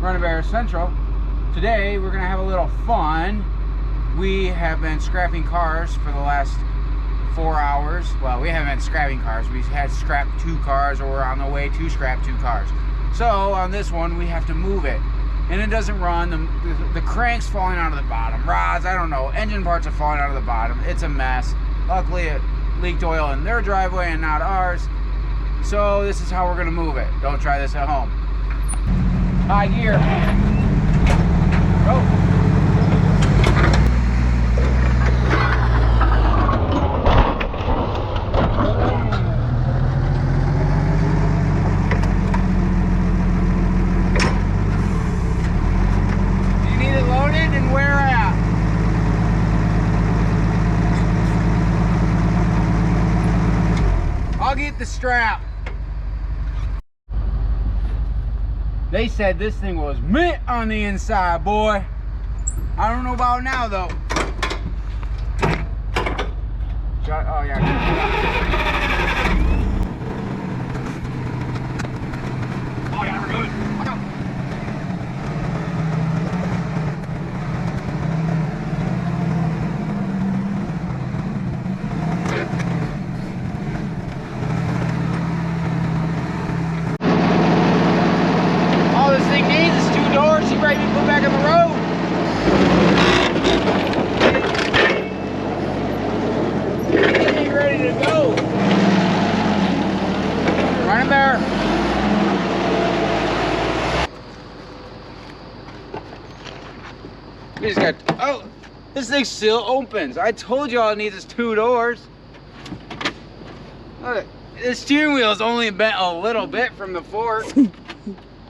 Running Bear Central. Today we're gonna have a little fun. We have been scrapping cars for the last 4 hours. Well, we haven't been scrapping cars. We had scrapped 2 cars, or we're on the way to scrap 2 cars. So on this one, we have to move it, and it doesn't run. The crank's falling out of the bottom. Rods, I don't know. Engine parts are falling out of the bottom. It's a mess. Luckily, it leaked oil in their driveway and not ours. So this is how we're gonna move it. Don't try this at home. High gear. Go. You need it loaded, and where at? I'll get the strap. They said this thing was mint on the inside, boy. I don't know about now, though. Oh, yeah. Oh, yeah, we're good. Watch out. All this thing needs is 2 doors. She ready to put back on the road. Getting ready to go. Running Bear. We just got. Oh, this thing still opens. I told you all it needs is 2 doors. Look, the steering wheel is only bent a little bit from the fork.